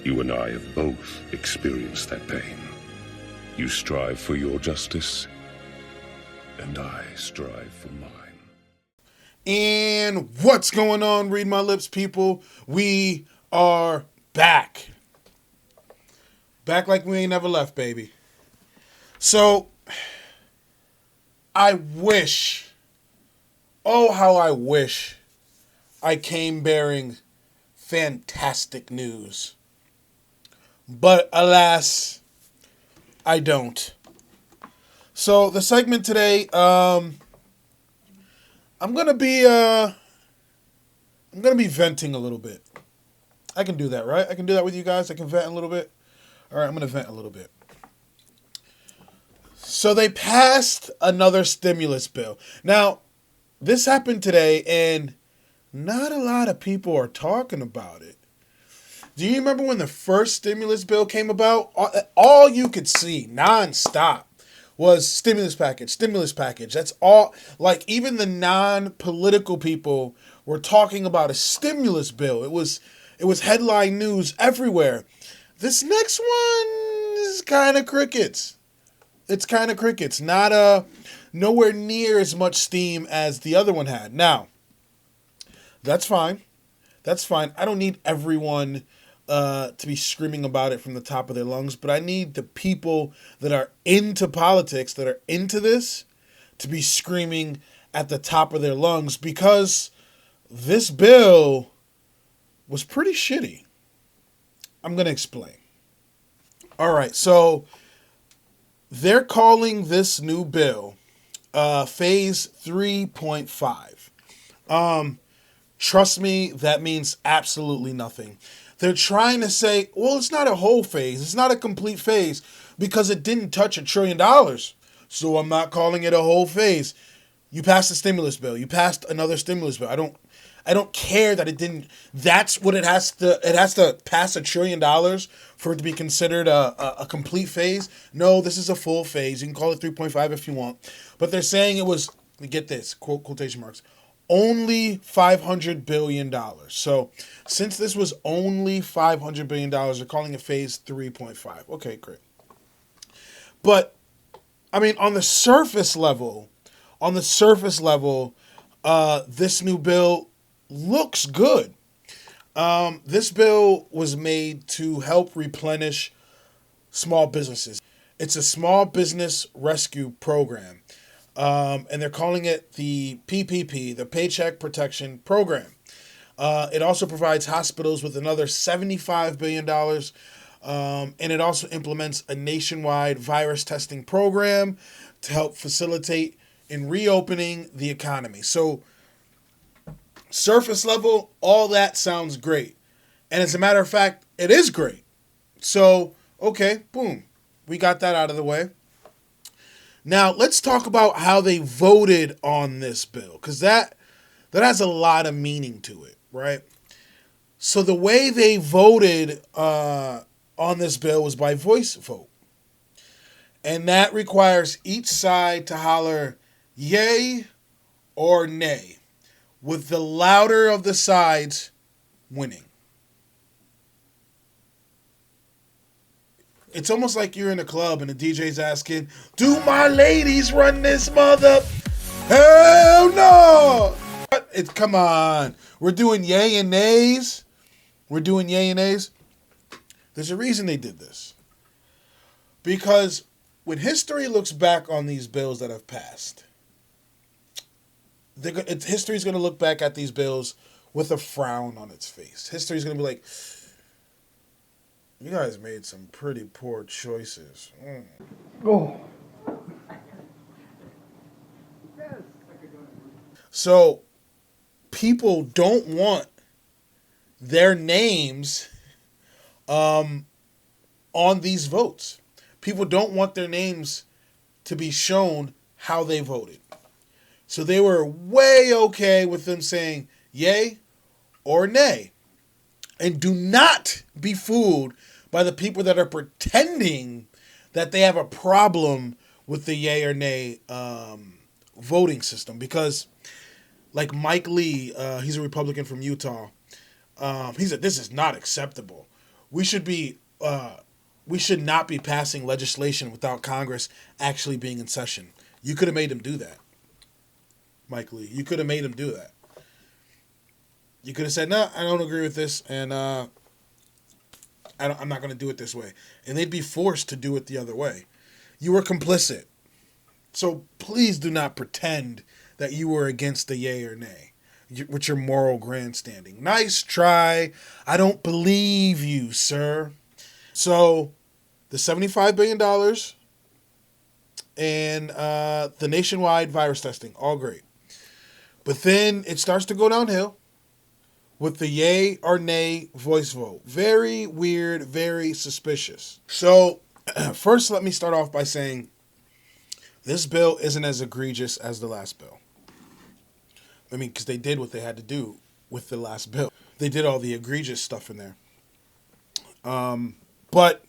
You and I have both experienced that pain. You strive for your justice, and I strive for mine. And what's going on, Read My Lips people? We are back. Back like we ain't never left, baby. So, I wish, oh how I wish I came bearing fantastic news. But alas, I don't. So the segment today, I'm gonna be venting a little bit. I can do that, right? I can do that with you guys. I can vent a little bit. All right, I'm gonna vent a little bit. So they passed another stimulus bill. Now, this happened today, and not a lot of people are talking about it. Do you remember when the first stimulus bill came about? All you could see nonstop was stimulus package. That's all. Like, even the non-political people were talking about a stimulus bill. It was headline news everywhere. This next one is kind of crickets. It's kind of crickets. Not nowhere near as much steam as the other one had. Now, that's fine. That's fine. I don't need everyone to be screaming about it from the top of their lungs, but I need the people that are into politics, that are into this, to be screaming at the top of their lungs, because this bill was pretty shitty. I'm going to explain. All right, so they're calling this new bill Phase 3.5. Trust me, that means absolutely nothing. They're trying to say, well, it's not a whole phase. It's not a complete phase because it didn't touch $1 trillion. So I'm not calling it a whole phase. You passed a stimulus bill. You passed another stimulus bill. I don't care that it didn't. That's what it has to. It has to pass $1 trillion for it to be considered a complete phase. No, this is a full phase. You can call it 3.5 if you want. But they're saying it was, get this, quotation marks, only $500 billion. So since this was only $500 billion, they're calling it phase 3.5. Okay, great. But, I mean, on the surface level, this new bill looks good. This bill was made to help replenish small businesses. It's a small business rescue program. And they're calling it the PPP, the Paycheck Protection Program. It also provides hospitals with another $75 billion. And it also implements a nationwide virus testing program to help facilitate in reopening the economy. So, surface level, all that sounds great. And as a matter of fact, it is great. So, okay, boom. We got that out of the way. Now, let's talk about how they voted on this bill, because that has a lot of meaning to it, right? So the way they voted on this bill was by voice vote. And that requires each side to holler yay or nay, with the louder of the sides winning. It's almost like you're in a club and the DJ's asking, do my ladies run this mother? Hell no! Come on. We're doing yay and nays. There's a reason they did this. Because when history looks back on these bills that have passed, history's going to look back at these bills with a frown on its face. History's going to be like, you guys made some pretty poor choices. Oh. So, people don't want their names on these votes. People don't want their names to be shown how they voted. So they were way okay with them saying yay or nay. And do not be fooled by the people that are pretending that they have a problem with the yay or nay voting system. Because, like Mike Lee, he's a Republican from Utah, he said, this is not acceptable. We should be we should not be passing legislation without Congress actually being in session. You could have made him do that, Mike Lee. You could have made him do that. You could have said, "No, I don't agree with this, and I'm not going to do it this way," and they'd be forced to do it the other way. You were complicit, so please do not pretend that you were against the yay or nay with your moral grandstanding. Nice try. I don't believe you, sir. So, the $75 billion and the nationwide virus testing, all great. But then it starts to go downhill with the yay or nay voice vote. Very weird, very suspicious. So, first let me start off by saying this bill isn't as egregious as the last bill. I mean, because they did what they had to do with the last bill. They did all the egregious stuff in there. But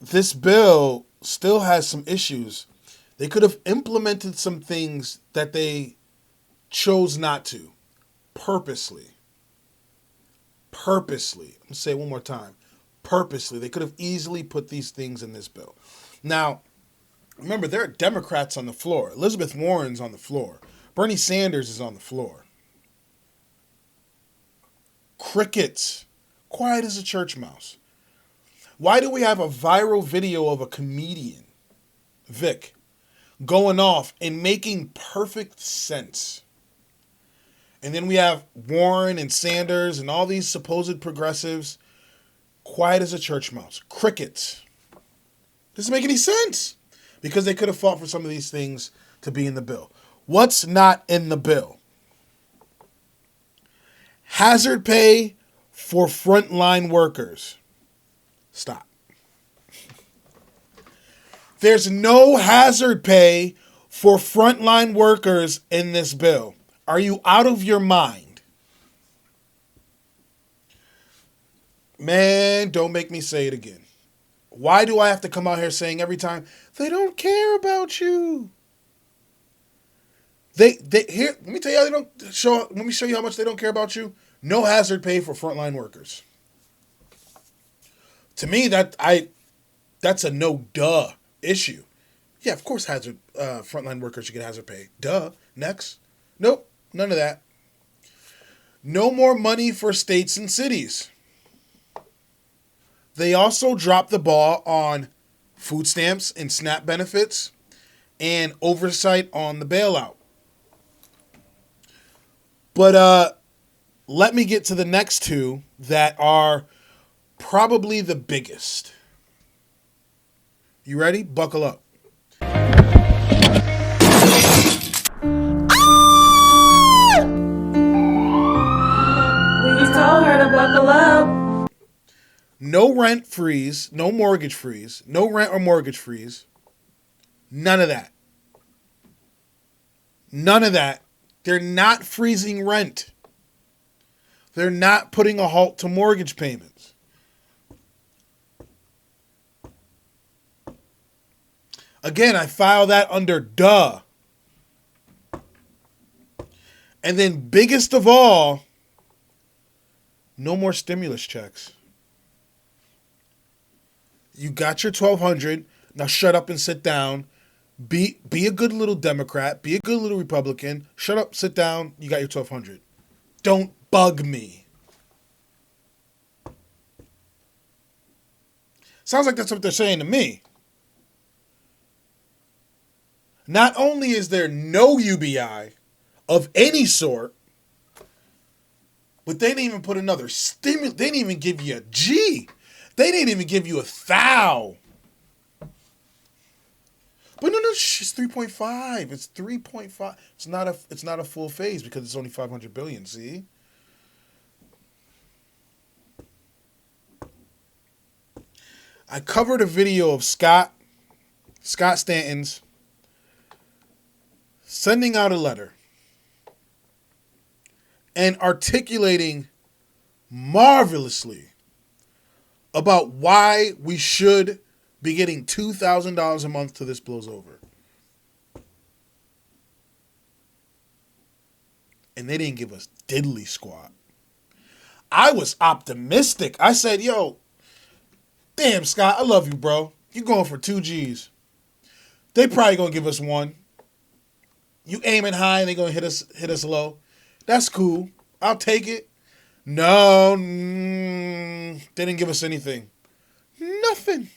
this bill still has some issues. They could have implemented some things that they chose not to. Purposely. I'm going to say it one more time. Purposely. They could have easily put these things in this bill. Now, remember, there are Democrats on the floor. Elizabeth Warren's on the floor. Bernie Sanders is on the floor. Crickets. Quiet as a church mouse. Why do we have a viral video of a comedian, Vic, going off and making perfect sense? And then we have Warren and Sanders and all these supposed progressives, quiet as a church mouse. Crickets. Doesn't make any sense. Because they could have fought for some of these things to be in the bill. What's not in the bill? Hazard pay for frontline workers. Stop. There's no hazard pay for frontline workers in this bill. Are you out of your mind? Man, don't make me say it again. Why do I have to come out here saying every time, they don't care about you? Here, let me tell you how let me show you how much they don't care about you. No hazard pay for frontline workers. To me, that's a no-duh issue. Yeah, of course frontline workers should get hazard pay. Duh. Next. Nope, none of that. No more money for states and cities. They also dropped the ball on food stamps and SNAP benefits and oversight on the bailout. But let me get to the next two that are probably the biggest. You ready? Buckle up. We told her to buckle up. No rent freeze, no mortgage freeze, no rent or mortgage freeze. None of that. None of that. They're not freezing rent. They're not putting a halt to mortgage payments. Again, I file that under duh. And then biggest of all, no more stimulus checks. You got your $1,200. Now shut up and sit down. Be a good little Democrat. Be a good little Republican. Shut up, sit down. You got your $1,200. Don't bug me. Sounds like that's what they're saying to me. Not only is there no UBI of any sort, but they didn't even put another stimulus. They didn't even give you a G. They didn't even give you a thou. But no, it's 3.5. It's 3.5. It's not a full phase because it's only 500 billion. See. I covered a video of Scott Stanton's sending out a letter and articulating marvelously about why we should be getting $2,000 a month till this blows over. And they didn't give us diddly squat. I was optimistic. I said, yo, damn, Scott, I love you, bro. You going for 2 G's. They probably going to give us 1. You aiming high and they going to hit us low. That's cool. I'll take it. No, they didn't give us anything. Nothing.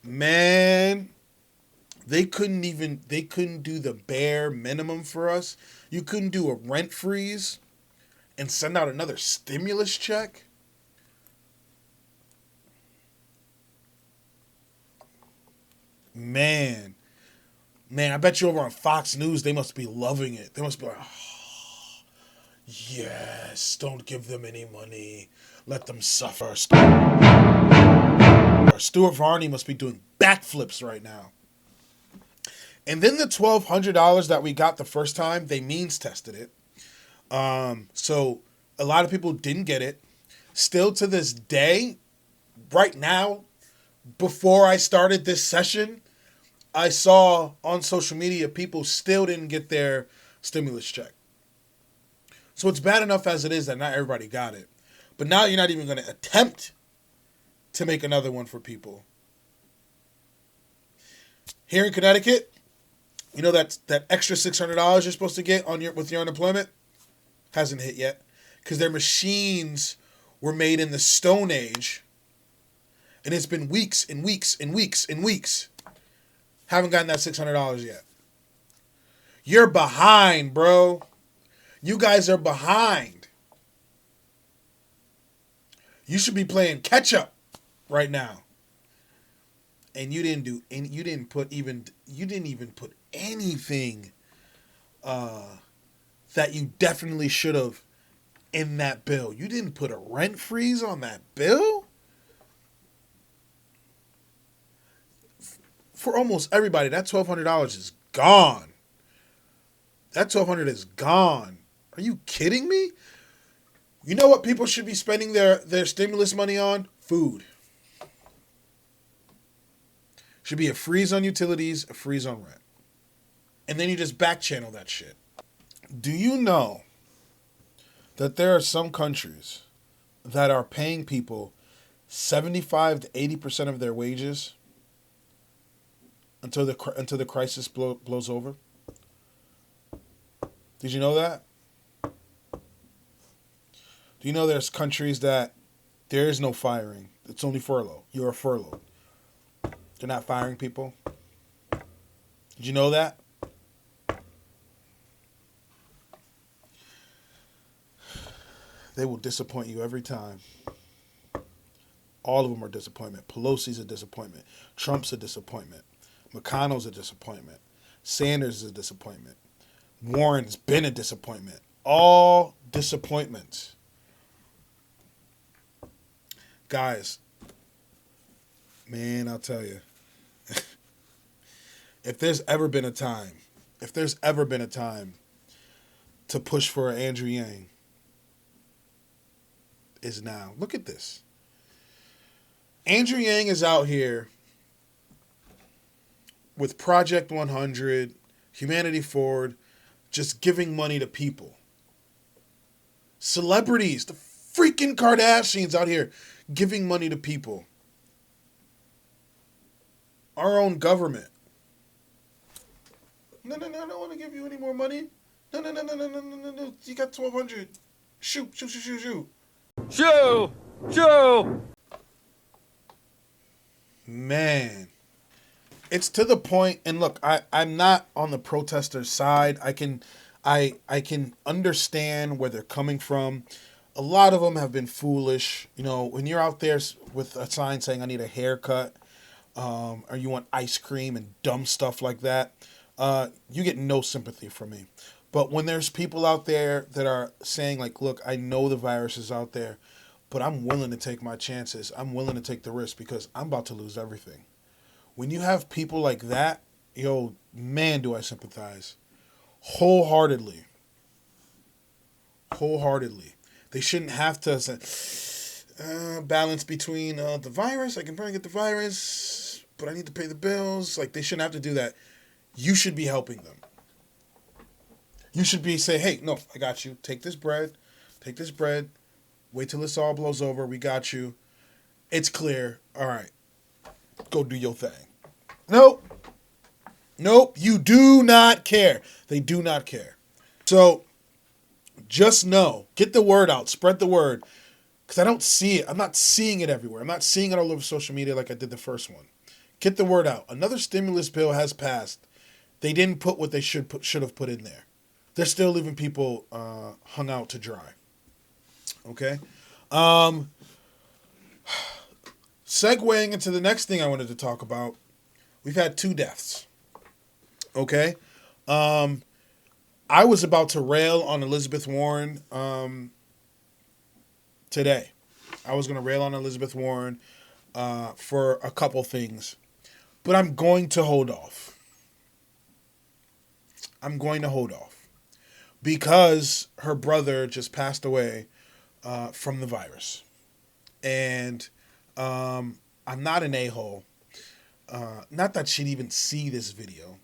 Man, they couldn't do the bare minimum for us. You couldn't do a rent freeze and send out another stimulus check. Man, I bet you over on Fox News, they must be loving it. They must be like, oh, yes, don't give them any money. Let them suffer. Stuart Varney must be doing backflips right now. And then the $1,200 that we got the first time, they means tested it. So a lot of people didn't get it. Still to this day, right now, before I started this session, I saw on social media people still didn't get their stimulus check. So it's bad enough as it is that not everybody got it. But now you're not even going to attempt to make another one for people. Here in Connecticut, you know that extra $600 you're supposed to get with your unemployment hasn't hit yet because their machines were made in the Stone Age, and it's been weeks and weeks and weeks and weeks. Haven't gotten that $600 yet. You're behind, bro. You guys are behind. You should be playing catch up right now. And you didn't even put anything that you definitely should have in that bill. You didn't put a rent freeze on that bill? For almost everybody, that $1,200 is gone. That $1,200 is gone. Are you kidding me? You know what people should be spending their stimulus money on? Food. Should be a freeze on utilities, a freeze on rent. And then you just back channel that shit. Do you know that there are some countries that are paying people 75 to 80% of their wages until the crisis blows over? Did you know that? Do you know there's countries that there is no firing? It's only furlough. You're furloughed. They're not firing people. Did you know that? They will disappoint you every time. All of them are disappointment. Pelosi's a disappointment. Trump's a disappointment. McConnell's a disappointment. Sanders is a disappointment. Warren's been a disappointment. All disappointments. Guys, man, I'll tell you. If there's ever been a time to push for Andrew Yang, is now. Look at this. Andrew Yang is out here with Project 100, Humanity Forward, just giving money to people. Celebrities, the freaking Kardashians out here giving money to people. Our own government. No, I don't want to give you any more money. No. You got $1,200. Shoot. Shoo! Man. It's to the point, and look, I'm not on the protesters' side. I can understand where they're coming from. A lot of them have been foolish. You know, when you're out there with a sign saying, I need a haircut, or you want ice cream and dumb stuff like that, you get no sympathy from me. But when there's people out there that are saying, like, look, I know the virus is out there, but I'm willing to take my chances. I'm willing to take the risk because I'm about to lose everything. When you have people like that, yo, man, do I sympathize. Wholeheartedly. They shouldn't have to balance between the virus. I can probably get the virus, but I need to pay the bills. Like, they shouldn't have to do that. You should be helping them. You should be saying, hey, no, I got you. Take this bread. Take this bread. Wait till this all blows over. We got you. It's clear. All right. Go do your thing. Nope. Nope. You do not care. They do not care. So just know. Get the word out. Spread the word. Because I don't see it. I'm not seeing it everywhere. I'm not seeing it all over social media like I did the first one. Get the word out. Another stimulus bill has passed. They didn't put what they should have put in there. They're still leaving people hung out to dry. Okay? Segueing into the next thing I wanted to talk about, we've had 2 deaths. Okay? I was about to rail on Elizabeth Warren today. I was going to rail on Elizabeth Warren for a couple things. But I'm going to hold off. I'm going to hold off. Because her brother just passed away from the virus. And I'm not an a-hole. Not that she'd even see this video.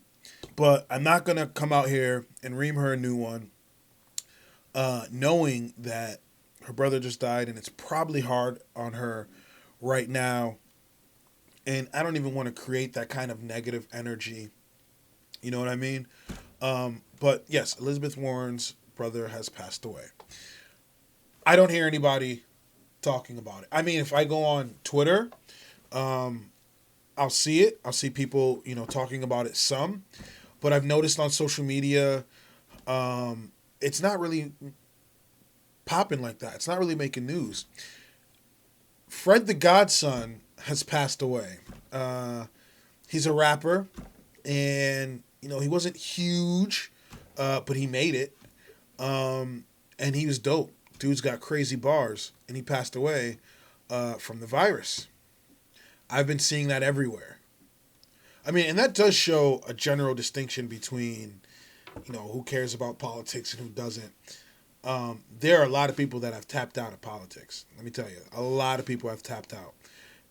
But I'm not going to come out here and ream her a new one. Knowing that her brother just died. And it's probably hard on her right now. And I don't even want to create that kind of negative energy. You know what I mean? But yes, Elizabeth Warren's brother has passed away. I don't hear anybody talking about it. I mean, if I go on Twitter, I'll see it. I'll see people, talking about it some. But I've noticed on social media, it's not really popping like that. It's not really making news. Fred the Godson has passed away. He's a rapper, and he wasn't huge, but he made it, and he was dope. Dude's got crazy bars, and he passed away from the virus. I've been seeing that everywhere. I mean, and that does show a general distinction between, who cares about politics and who doesn't. There are a lot of people that have tapped out of politics. Let me tell you, a lot of people have tapped out.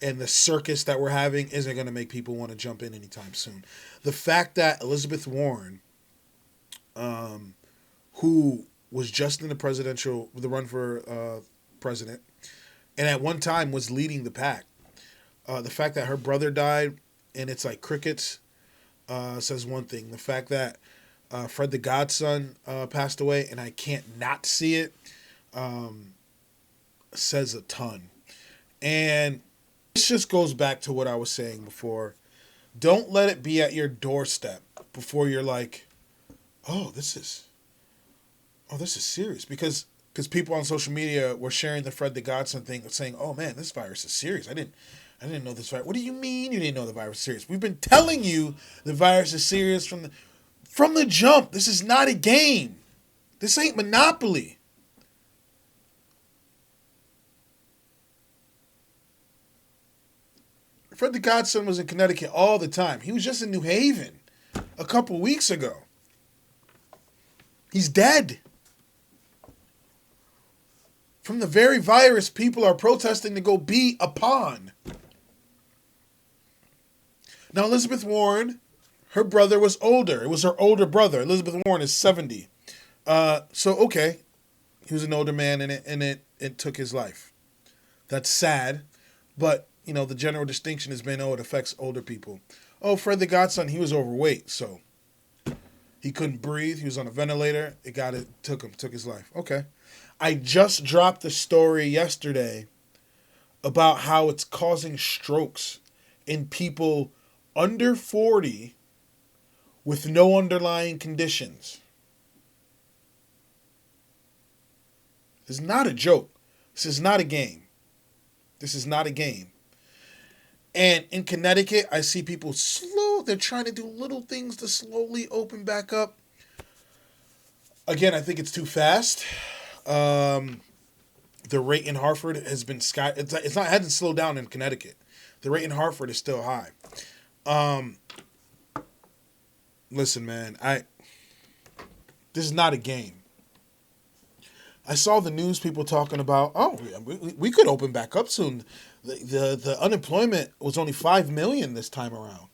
And the circus that we're having isn't going to make people want to jump in anytime soon. The fact that Elizabeth Warren, who was just in the run for president, and at one time was leading the pack, the fact that her brother died and it's like crickets says one thing. The fact that Fred the Godson passed away and I can't not see it says a ton. And this just goes back to what I was saying before. Don't let it be at your doorstep before you're like, this is serious. Because people on social media were sharing the Fred the Godson thing, saying, oh man, this virus is serious. I didn't know this virus. What do you mean you didn't know the virus is serious? We've been telling you the virus is serious from the jump. This is not a game. This ain't Monopoly. Fred the Godson was in Connecticut all the time. He was just in New Haven a couple weeks ago. He's dead. From the very virus people are protesting to go beat upon. Now, Elizabeth Warren, her brother was older. It was her older brother. Elizabeth Warren is 70. So, okay. He was an older man and it took his life. That's sad. But, the general distinction has been, it affects older people. Oh, Fred the Godson, he was overweight, so he couldn't breathe. He was on a ventilator. Took his life. Okay. I just dropped the story yesterday about how it's causing strokes in people under 40 with no underlying conditions. This is not a joke. This is not a game. This is not a game. And in Connecticut, I see people they're trying to do little things to slowly open back up. Again, I think it's too fast. The rate in Hartford has been it hasn't slowed down in Connecticut. The rate in Hartford is still high. Listen, man, this is not a game. I saw the news people talking about, we could open back up soon. The unemployment was only 5 million this time around.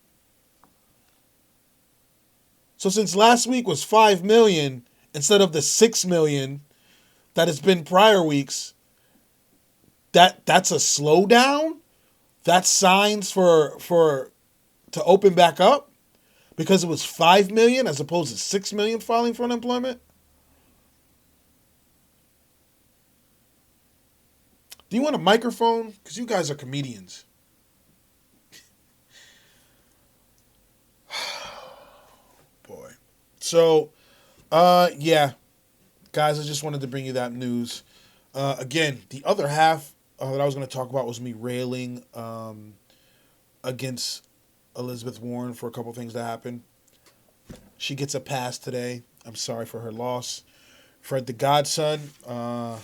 So since last week was 5 million instead of the 6 million that it's been prior weeks, that's a slowdown. That's signs for to open back up because it was 5 million as opposed to 6 million filing for unemployment. Do you want a microphone? Because you guys are comedians. Boy. So, yeah. Guys, I just wanted to bring you that news. Again, the other half that I was going to talk about was me railing against Elizabeth Warren for a couple things that happened. She gets a pass today. I'm sorry for her loss. Fred the Godson, I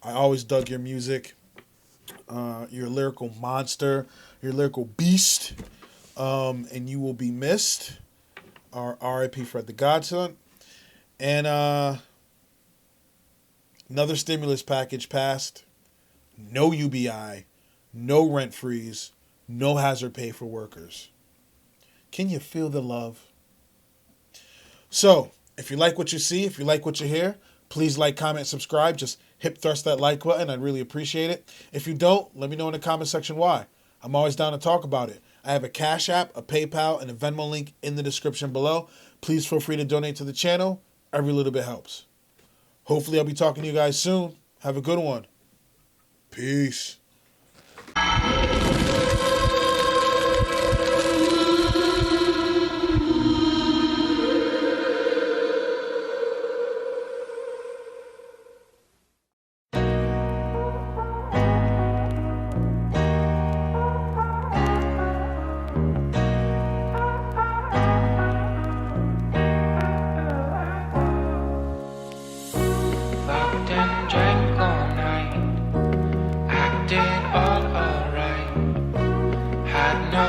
always dug your music. You're a lyrical monster. You're a lyrical beast. And you will be missed. R.I.P. Fred the Godson. And another stimulus package passed. No UBI. No rent freeze. No hazard pay for workers. Can you feel the love? So, if you like what you see, if you like what you hear, please like, comment, subscribe. Just hip thrust that like button. I'd really appreciate it. If you don't, let me know in the comment section why. I'm always down to talk about it. I have a Cash App, a PayPal, and a Venmo link in the description below. Please feel free to donate to the channel. Every little bit helps. Hopefully I'll be talking to you guys soon. Have a good one. Peace. Fucked and drank all night, acted all alright, had no